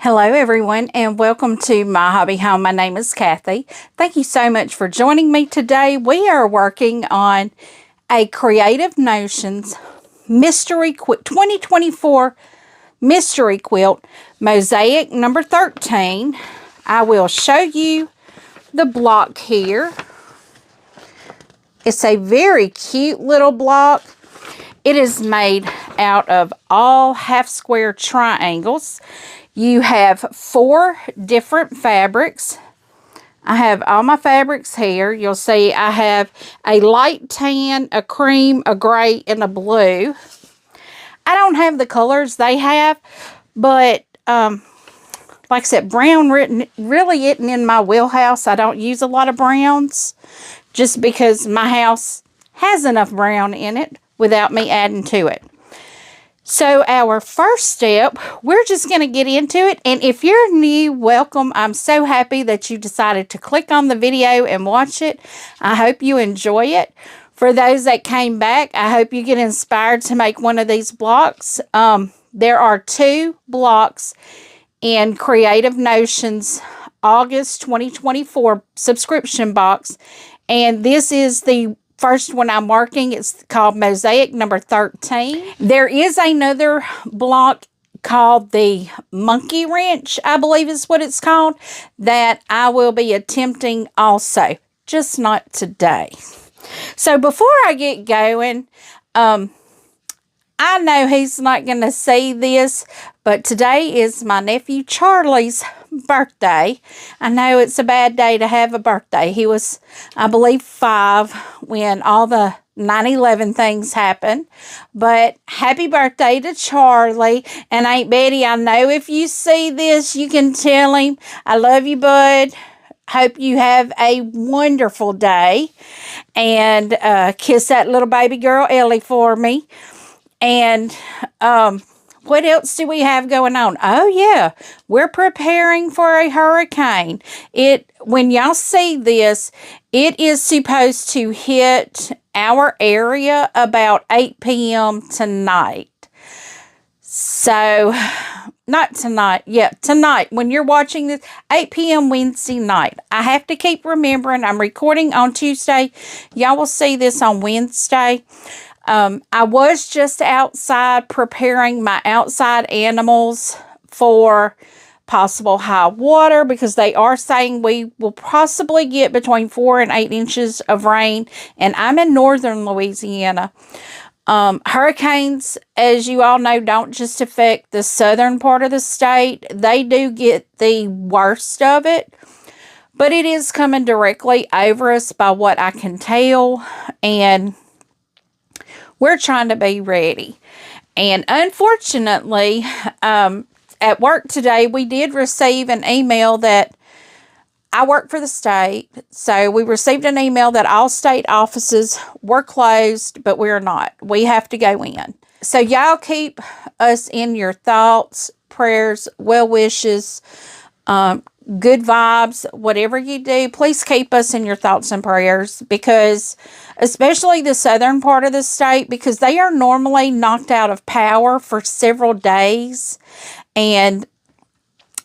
Hello everyone and welcome to My Hobby Home. My name is Cathy. Thank you so much for joining me today. We are working on a Creative Notions Mystery Quilt 2024 Mystery Quilt Mosaic number 13. I will show you the block here. It's a very cute little block. It is made out of all half square triangles. You have 4 different fabrics. I have all my fabrics here. You'll see I have a light tan, a cream, a gray, and a blue. I don't have the colors they have, but like I said, brown really isn't in my wheelhouse. I don't use a lot of browns just because my house has enough brown in it without me adding to it. So our first step, we're just going to get into it. And if you're new, welcome. I'm so happy that you decided to click on the video and watch it. I hope you enjoy it. For those that came back, I hope you get inspired to make one of these blocks. There are 2 blocks in Creative Notions August 2024 subscription box. And this is the first one I'm working. It's called Mosaic number 13. There is another block called the Monkey Wrench, I believe is what it's called, that I will be attempting also, just not today. So before I get going, I know he's not going to see this, but today is my nephew Charlie's birthday. I know it's a bad day to have a birthday. He was, I believe, 5 when all the 9/11 things happened. But happy birthday to Charlie. And Aunt Betty, I know if you see this, you can tell him, I love you, bud. Hope you have a wonderful day. And kiss that little baby girl, Ellie, for me. And what else do we have going on? Oh, yeah. We're preparing for a hurricane. When y'all see this, it is supposed to hit our area about 8 p.m. tonight. So, not tonight. Yeah, tonight. When you're watching this, 8 p.m. Wednesday night. I have to keep remembering I'm recording on Tuesday. Y'all will see this on Wednesday. I was just outside preparing my outside animals for possible high water because they are saying we will possibly get between 4 and 8 inches of rain, and I'm in northern Louisiana. Hurricanes, as you all know, don't just affect the southern part of the state. They do get the worst of it, but it is coming directly over us by what I can tell, and we're trying to be ready. And unfortunately, at work today, we did receive an email that I work for the state. So we received an email that all state offices were closed, but we're not. We have to go in. So y'all keep us in your thoughts, prayers, well wishes, good vibes, whatever you do, please keep us in your thoughts and prayers, because especially the southern part of the state, because they are normally knocked out of power for several days. And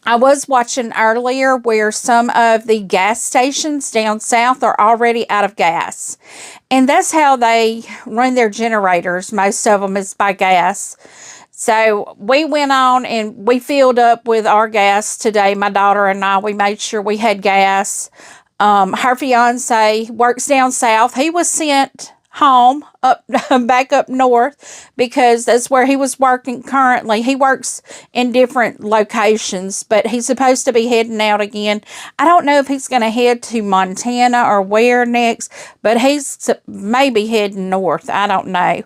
I was watching earlier where some of the gas stations down south are already out of gas. And that's how they run their generators. Most of them is by gas. So we went on and we filled up with our gas today. My daughter and I, we made sure we had gas. Her fiance works down south. He was sent home back up north because that's where he was working currently. He works in different locations, but he's supposed to be heading out again. I don't know if he's going to head to Montana or where next, but he's maybe heading north. I don't know.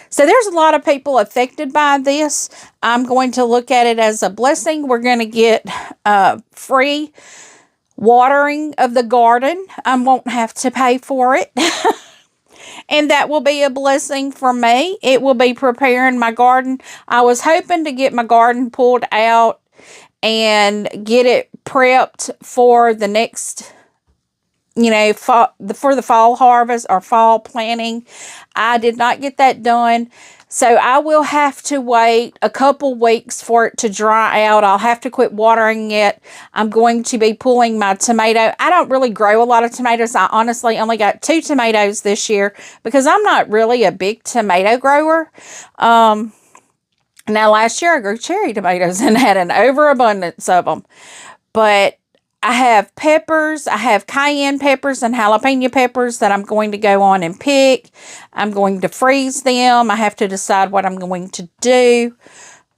So there's a lot of people affected by this. I'm going to look at it as a blessing. We're going to get free watering of the garden. I won't have to pay for it. And that will be a blessing for me. It will be preparing my garden. I was hoping to get my garden pulled out and get it prepped for the next, for the fall harvest or fall planting. I did not get that done. So I will have to wait a couple weeks for it to dry out. I'll have to quit watering it. I'm going to be pulling my tomato. I don't really grow a lot of tomatoes. I honestly only got 2 tomatoes this year because I'm not really a big tomato grower. Now last year I grew cherry tomatoes and had an overabundance of them. But I have peppers. I have cayenne peppers and jalapeno peppers that I'm going to go on and pick. I'm going to freeze them. I have to decide what I'm going to do.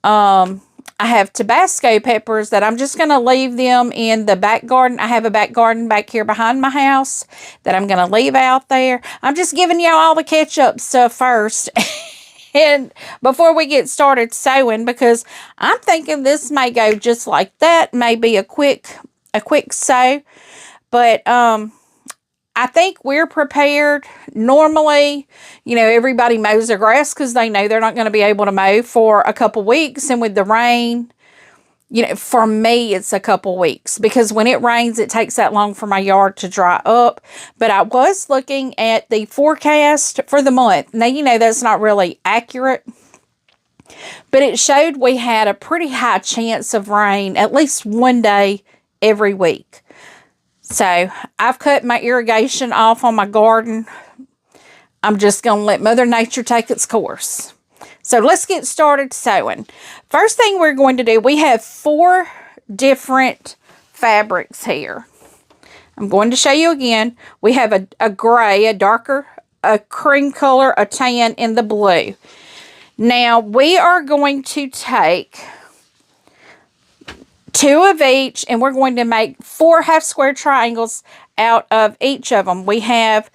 I have Tabasco peppers that I'm just going to leave them in the back garden. I have a back garden back here behind my house that I'm going to leave out there. I'm just giving y'all all the ketchup stuff first. And before we get started sewing, because I'm thinking this may go just like that, maybe a quick sew, but I think we're prepared. Normally, you know, everybody mows their grass because they know they're not going to be able to mow for a couple weeks, and with the rain, you know, for me, it's a couple weeks because when it rains, it takes that long for my yard to dry up. But I was looking at the forecast for the month. Now, you know, that's not really accurate, but it showed we had a pretty high chance of rain at least one day every week. So I've cut my irrigation off on my garden. I'm just going to let Mother Nature take its course. So let's get started sewing. First thing we're going to do, we have 4 different fabrics here. I'm going to show you again. We have a gray, a darker, a cream color, a tan, and the blue. Now we are going to take 2 of each, and we're going to make 4 half square triangles out of each of them. We have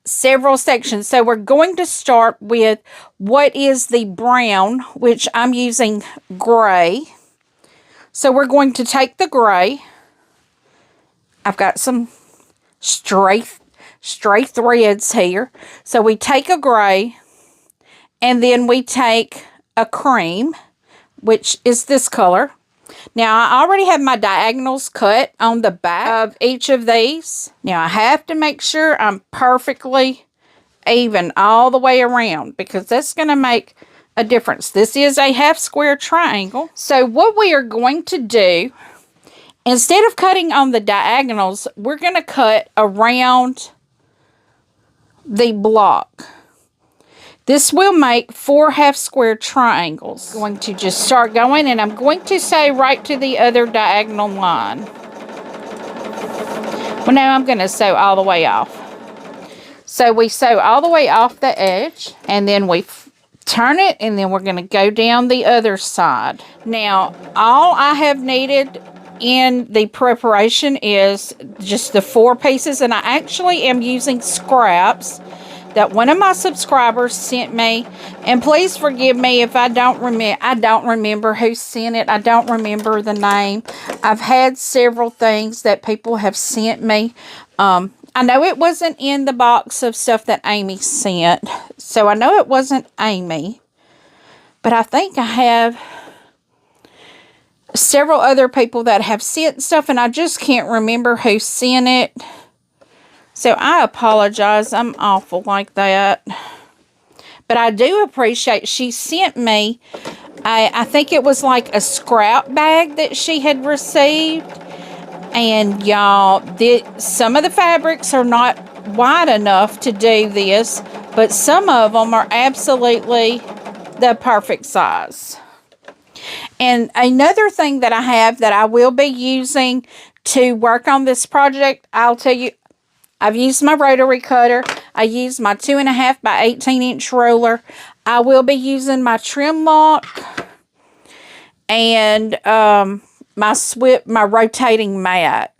several sections. So we're going to start with what is the brown, which I'm using gray. So we're going to take the gray. I've got some stray threads here. So we take a gray, and then we take a cream, which is this color. Now, I already have my diagonals cut on the back of each of these. Now, I have to make sure I'm perfectly even all the way around because that's going to make a difference. This is a half square triangle. So, what we are going to do, instead of cutting on the diagonals, we're going to cut around the block. This will make 4 half square triangles. I'm going to just start going, and I'm going to sew right to the other diagonal line. Well, now I'm going to sew all the way off. So we sew all the way off the edge, and then we turn it, and then we're going to go down the other side. Now, all I have needed in the preparation is just the 4 pieces, and I actually am using scraps that one of my subscribers sent me, and please forgive me if I don't remember who sent it. I don't remember the name. I've had several things that people have sent me. I know it wasn't in the box of stuff that Amy sent, so I know it wasn't Amy, but I think I have several other people that have sent stuff, and I just can't remember who sent it. So I apologize. I'm awful like that. But I do appreciate, she sent me, I think it was like a scrap bag that she had received. And y'all, some of the fabrics are not wide enough to do this, but some of them are absolutely the perfect size. And another thing that I have that I will be using to work on this project, I'll tell you, I've used my rotary cutter. I used my 2.5 by 18 inch roller. I will be using my trim lock and my rotating mat.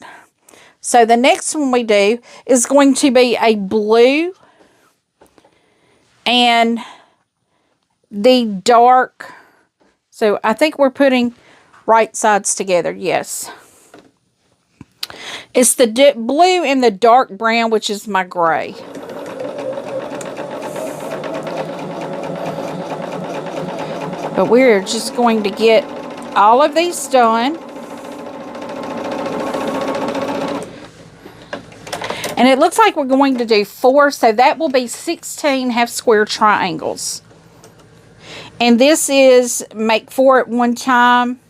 So the next one we do is going to be a blue and the dark. So I think we're putting right sides together. Yes. It's the blue and the dark brown, which is my gray. But we're just going to get all of these done. And it looks like we're going to do 4, so that will be 16 half square triangles. And this is make 4 at one time.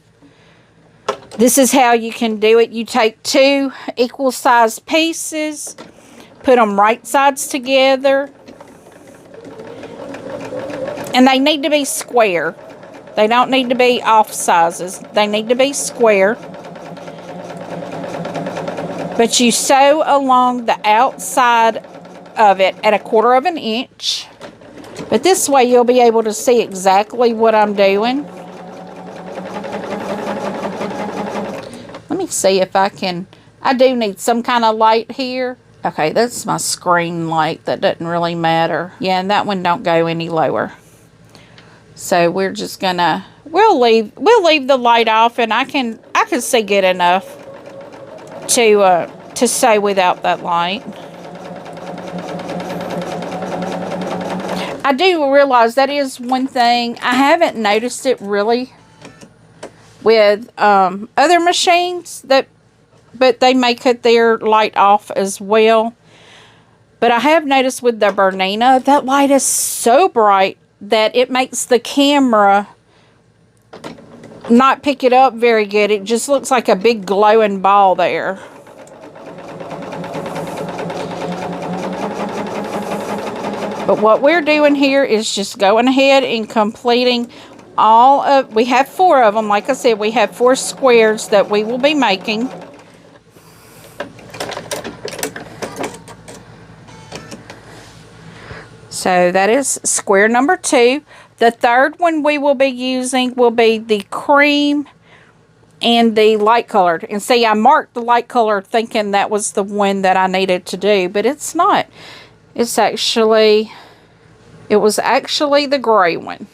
This is how you can do it. You take 2 equal sized pieces, put them right sides together, and they need to be square. They don't need to be off sizes. They need to be square. But you sew along the outside of it at 1/4 of an inch. But this way you'll be able to see exactly what I'm doing. Let me see if I can. I do need some kind of light here. Okay, that's my screen light. That doesn't really matter. Yeah, and that one don't go any lower. So we're just gonna, we'll leave the light off, and I can see good enough to sew without that light. I do realize that is one thing. I haven't noticed it really with other machines, but they may cut their light off as well. But I have noticed with the Bernina, that light is so bright that it makes the camera not pick it up very good. It just looks like a big glowing ball there. But what we're doing here is just going ahead and completing all of, we have 4 of them. Like I said, we have 4 squares that we will be making. So that is square number 2. The third one we will be using will be the cream and the light colored. And see, I marked the light colored thinking that was the one that I needed to do, but it's not. It's actually, it was actually the gray one.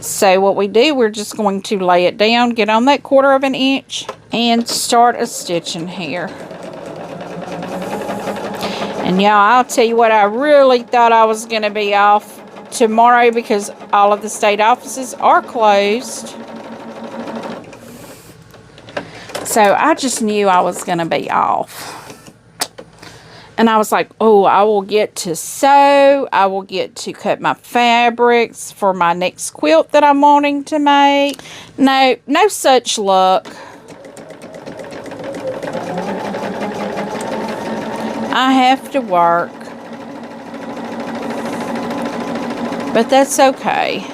So what we do, we're just going to lay it down, get on that 1/4 of an inch, and start a stitching here. And y'all, I'll tell you what, I really thought I was going to be off tomorrow because all of the state offices are closed. So I just knew I was going to be off. And I was like, oh, I will get to sew. I will get to cut my fabrics for my next quilt that I'm wanting to make. No such luck. I have to work. But that's okay.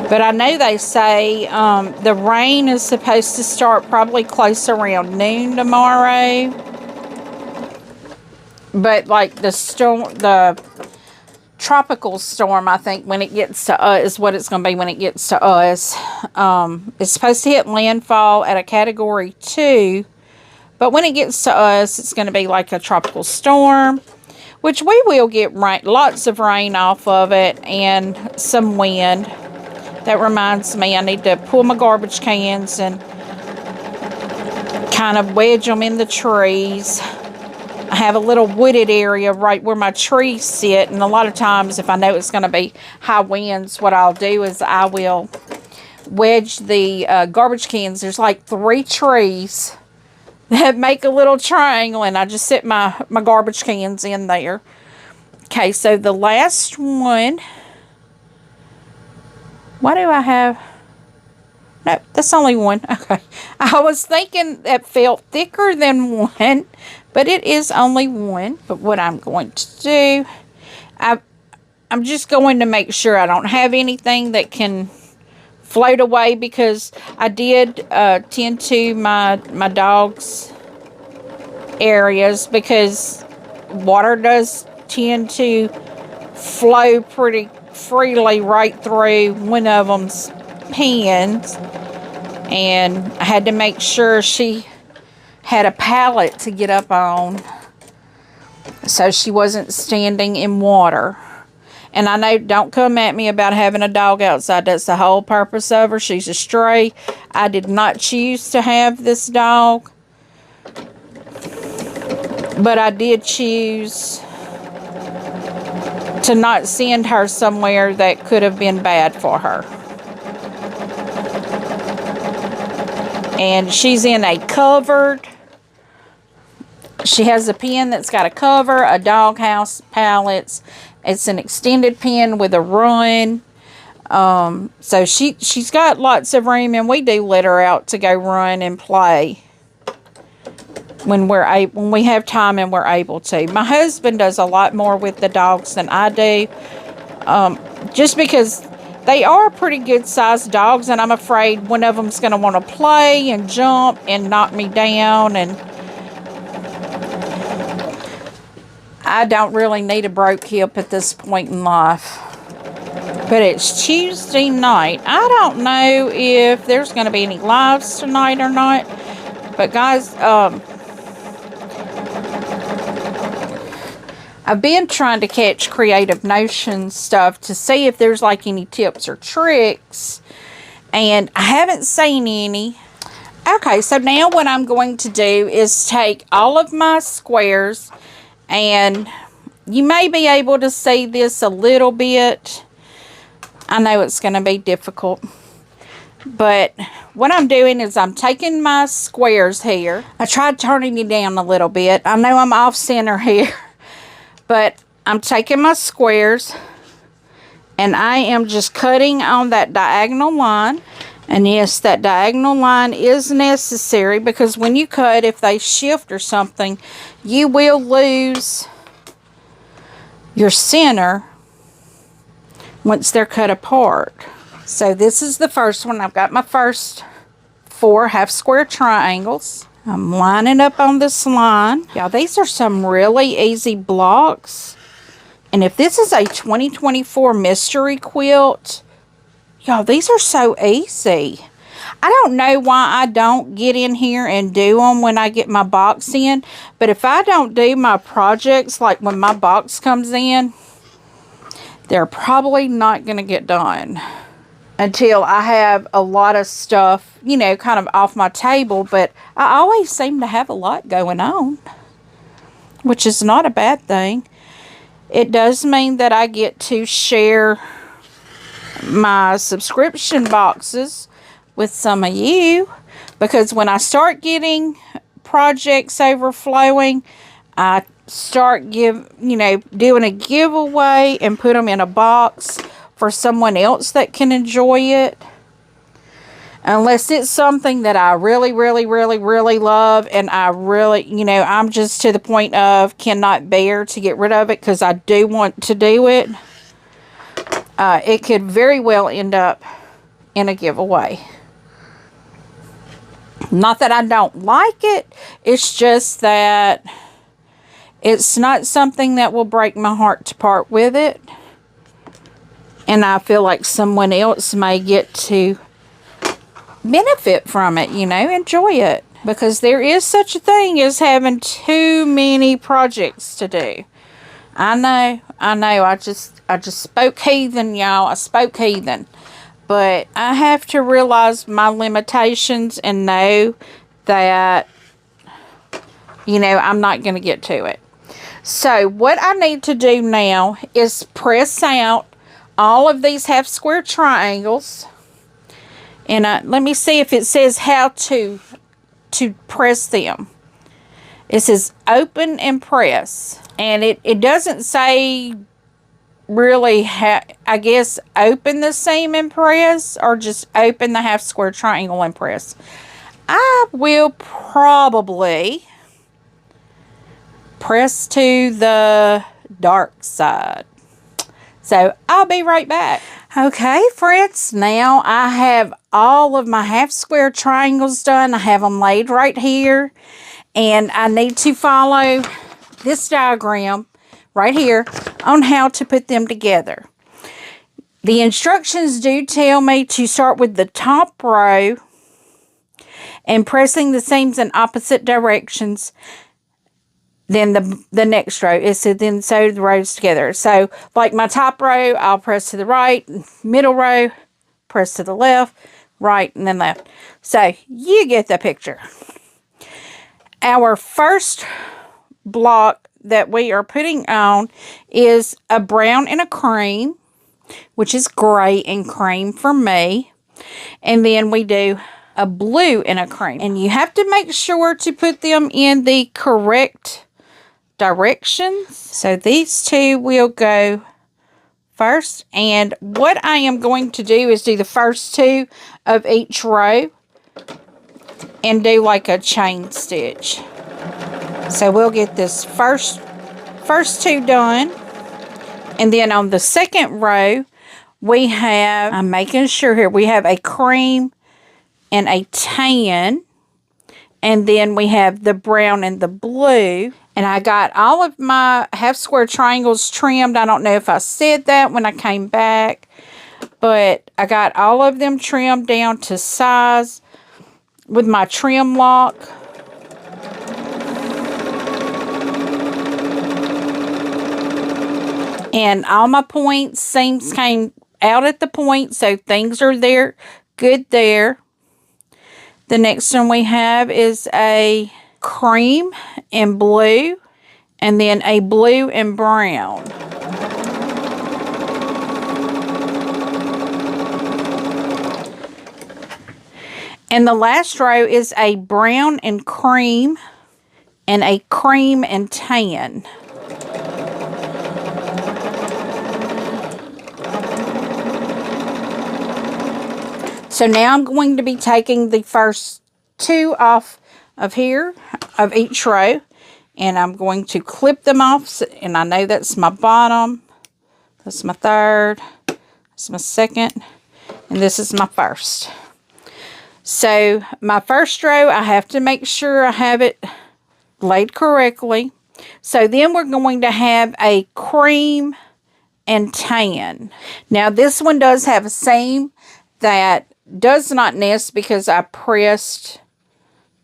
But I know they say the rain is supposed to start probably close around noon tomorrow. But like the storm, the tropical storm, I think when it gets to us, is what it's going to be when it gets to us. It's supposed to hit landfall at a category 2. But when it gets to us, it's going to be like a tropical storm, which we will get rain, lots of rain off of it and some wind. That reminds me, I need to pull my garbage cans and kind of wedge them in the trees. I have a little wooded area right where my trees sit, and a lot of times if I know it's going to be high winds, what I'll do is I will wedge the garbage cans. There's like 3 trees that make a little triangle, and I just sit my garbage cans in there. Okay, so the last one, why do I have, no, that's only one. Okay, I was thinking that felt thicker than one, but it is only one. But what I'm going to do, I'm just going to make sure I don't have anything that can float away, because I did tend to my dog's areas, because water does tend to flow pretty freely right through one of them's pens, and I had to make sure she had a pallet to get up on so she wasn't standing in water. And I know, don't come at me about having a dog outside. That's the whole purpose of her. She's a stray. I did not choose to have this dog, but I did choose to not send her somewhere that could have been bad for her. And she's in a covered, she has a pen that's got a cover, a doghouse, pallets, It's an extended pen with a run. So she's got lots of room, and we do let her out to go run and play when we have time and we're able to. My husband does a lot more with the dogs than I do, just because they are pretty good sized dogs, and I'm afraid one of them's going to want to play and jump and knock me down, and I don't really need a broke hip at this point in life. But it's Tuesday night. I don't know if there's going to be any lives tonight or not. But guys, I've been trying to catch Creative Notion stuff to see if there's like any tips or tricks. And I haven't seen any. Okay, so now what I'm going to do is take all of my squares, and you may be able to see this a little bit. I know it's going to be difficult. But what I'm doing is I'm taking my squares here. I tried turning it down a little bit. I know I'm off center here. But I'm taking my squares, and I am just cutting on that diagonal line. And yes, that diagonal line is necessary, because when you cut, if they shift or something, you will lose your center once they're cut apart. So this is the first one. I've got my first 4 half square triangles. I'm lining up on this line. Y'all, these are some really easy blocks. And if this is a 2024 mystery quilt, y'all, these are so easy. I don't know why I don't get in here and do them when I get my box in. But if I don't do my projects, like when my box comes in, they're probably not going to get done until I have a lot of stuff, you know, kind of off my table. But I always seem to have a lot going on, which is not a bad thing. It does mean that I get to share my subscription boxes with some of you, because when I start getting projects overflowing, I start doing a giveaway and put them in a box for someone else that can enjoy it. Unless it's something that I really, really, really, really love, and I really, I'm just to the point of cannot bear to get rid of it because I do want to do it. It could very well end up in a giveaway. Not that I don't like it. It's just that it's not something that will break my heart to part with it. And I feel like someone else may get to benefit from it, enjoy it. Because there is such a thing as having too many projects to do. I know. I just spoke heathen, y'all. I spoke heathen. But I have to realize my limitations and know that, I'm not going to get to it. So what I need to do now is press out all of these half square triangles. And let me see if it says how to press them. It says open and press. And it doesn't say really, I guess, open the seam and press, or just open the half square triangle and press. I will probably press to the dark side. So I'll be right back. Okay, friends, now I have all of my half square triangles done. I have them laid right here. And I need to follow this diagram right here on how to put them together. The instructions do tell me to start with the top row and pressing the seams in opposite directions. Then the next row is to then sew the rows together. So like my top row, I'll press to the right, middle row, press to the left, right, and then left. So you get the picture. Our first block that we are putting on is a brown and a cream, which is gray and cream for me. And then we do a blue and a cream. And you have to make sure to put them in the correct directions. So these two will go first. And what I am going to do is do the first 2 of each row and do like a chain stitch. So we'll get this first 2 done. And then on the second row, we have, I'm making sure here, we have a cream and a tan. And then we have the brown and the blue. And I got all of my half square triangles trimmed. I don't know if I said that when I came back, but I got all of them trimmed down to size with my trim lock. And all my points, seams came out at the point, so things are there, good there. The next one we have is a cream and blue, and then a blue and brown. And the last row is a brown and cream, and a cream and tan. So now I'm going to be taking the first 2 off of here, of each row, and I'm going to clip them off. And I know that's my bottom, that's my third, that's my second, and this is my first. So my first row, I have to make sure I have it laid correctly. So then we're going to have a cream and tan. Now this one does have a seam that does not nest because I pressed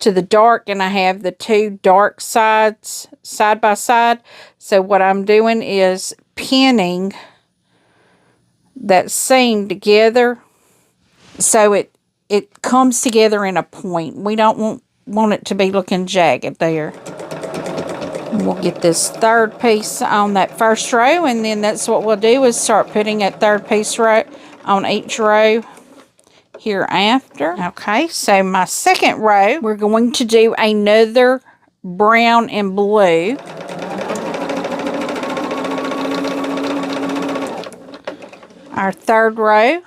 to the dark and I have the 2 dark sides side by side. So what I'm doing is pinning that seam together so it comes together in a point. We don't want it to be looking jagged there. We'll get this third piece on that first row, and then that's what we'll do is start putting that third piece row on each row hereafter. Okay, so my second row, we're going to do another brown and blue. Our third row,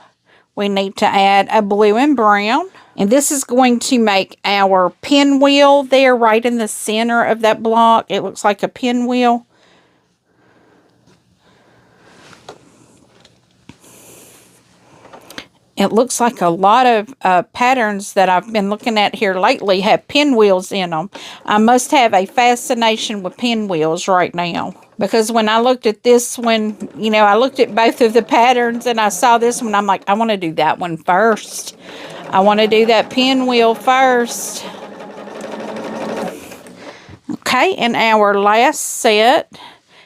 we need to add a blue and brown. And this is going to make our pinwheel there right in the center of that block. It looks like a pinwheel. It looks like a lot of patterns that I've been looking at here lately have pinwheels in them. I must have a fascination with pinwheels right now. Because when I looked at this one, you know, I looked at both of the patterns and I saw this one. I'm like, I want to do that one first. I want to do that pinwheel first. Okay, and our last set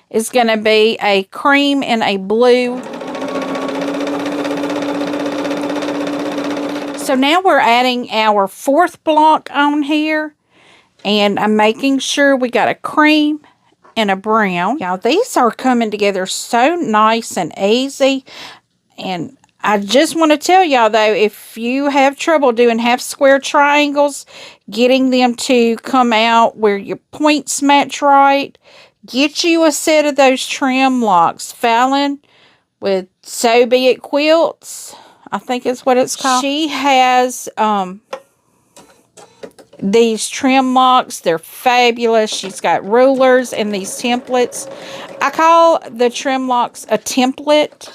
is going to be a cream and a blue. So now we're adding our fourth block on here, and I'm making sure we got a cream and a brown. Y'all, these are coming together so nice and easy. And I just want to tell y'all though, if you have trouble doing half square triangles, getting them to come out where your points match right, get you a set of those trim locks. Fallon with So Be It Quilts, I think is what it's called. She has these trim locks. They're fabulous. She's got rulers and these templates. I call the trim locks a template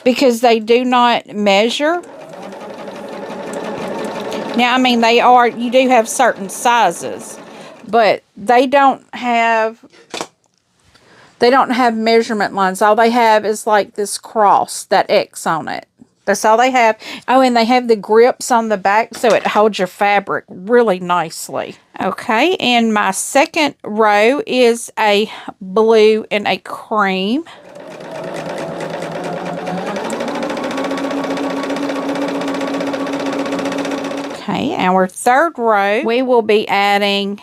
because they do not measure. Now, I mean, you do have certain sizes, but they don't have measurement lines. All they have is like this cross, that X on it. That's all they have. Oh, and they have the grips on the back so it holds your fabric really nicely. Okay, and my second row is a blue and a cream. Okay, our third row, we will be adding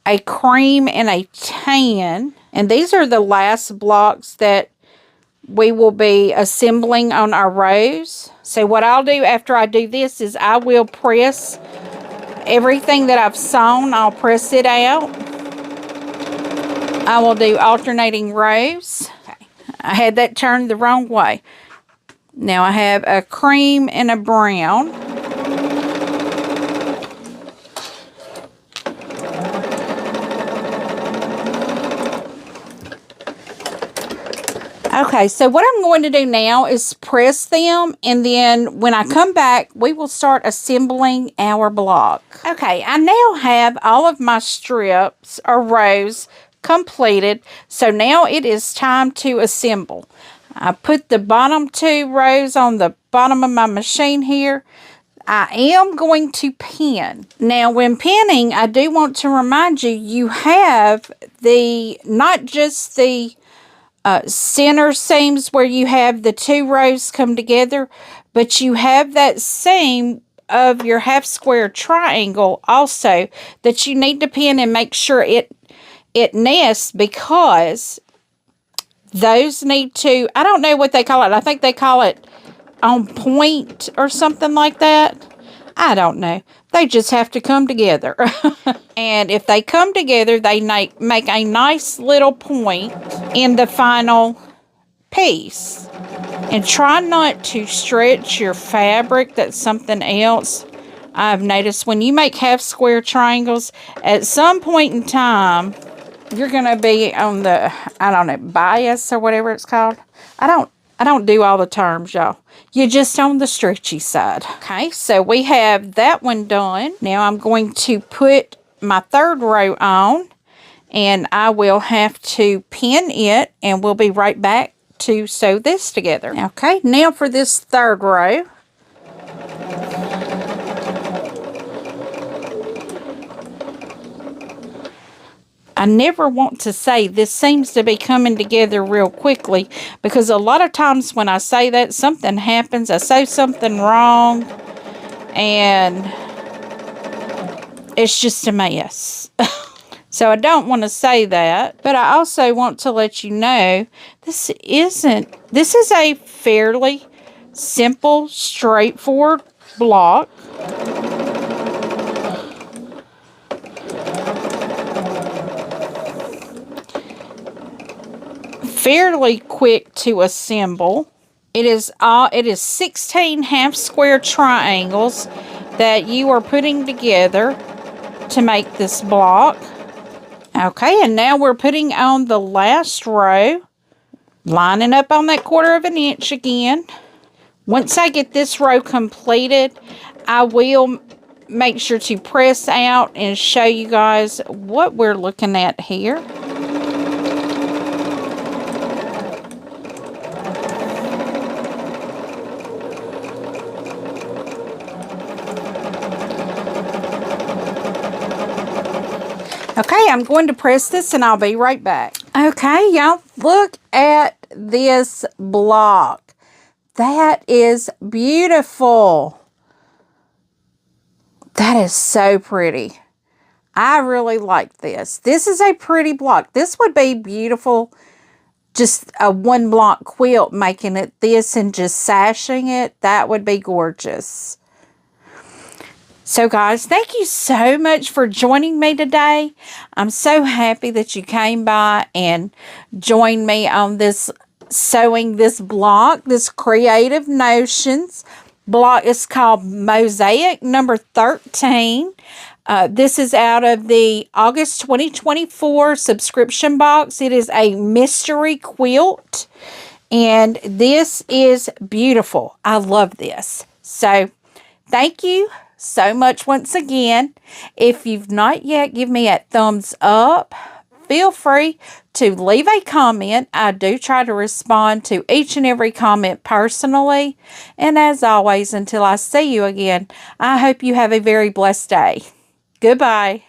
a cream and a tan. And these are the last blocks that we will be assembling on our rows. So what I'll do after I do this is I will press everything that I've sewn. I'll press it out. I will do alternating rows. Okay. I had that turned the wrong way. Now I have a cream and a brown. Okay, so what I'm going to do now is press them, and then when I come back, we will start assembling our block. Okay, I now have all of my strips or rows completed, so now it is time to assemble. I put the bottom 2 rows on the bottom of my machine here. I am going to pin. Now, when pinning, I do want to remind you, you have not just the center seams where you have the 2 rows come together, but you have that seam of your half square triangle also that you need to pin and make sure it nests, because those need to, I don't know what they call it. I think they call it on point or something like that. I don't know. They just have to come together. And if they come together, they make a nice little point in the final piece. And try not to stretch your fabric. That's something else I've noticed. When you make half square triangles, at some point in time, you're going to be on the, I don't know, bias or whatever it's called. I don't do all the terms, y'all. You're just on the stretchy side. Okay, so we have that one done. Now I'm going to put my 3rd row on, and I will have to pin it, and we'll be right back to sew this together. Okay, now for this 3rd row. I never want to say this seems to be coming together real quickly, because a lot of times when I say that, something happens. I say something wrong, and it's just a mess. So I don't want to say that, but I also want to let you know this is a fairly simple, straightforward block. Fairly quick to assemble. It is 16 half square triangles that you are putting together to make this block. Okay, and now we're putting on the last row, lining up on that 1/4 inch again. Once I get this row completed, I will make sure to press out and show you guys what we're looking at here. Okay, I'm going to press this and I'll be right back. Okay, y'all, look at this block. That is beautiful. That is so pretty. I really like this. This is a pretty block. This would be beautiful, just a 1-block quilt, making it this and just sashing it. That would be gorgeous. So guys, thank you so much for joining me today. I'm so happy that you came by and joined me on this sewing this block, this Creative Notions block. It's called Mosaic number 13. This is out of the August 2024 subscription box. It is a mystery quilt, and this is beautiful. I love this. So thank you so much once again. If you've not yet, give me a thumbs up. Feel free to leave a comment. I do try to respond to each and every comment personally. And as always, until I see you again, I hope you have a very blessed day. Goodbye.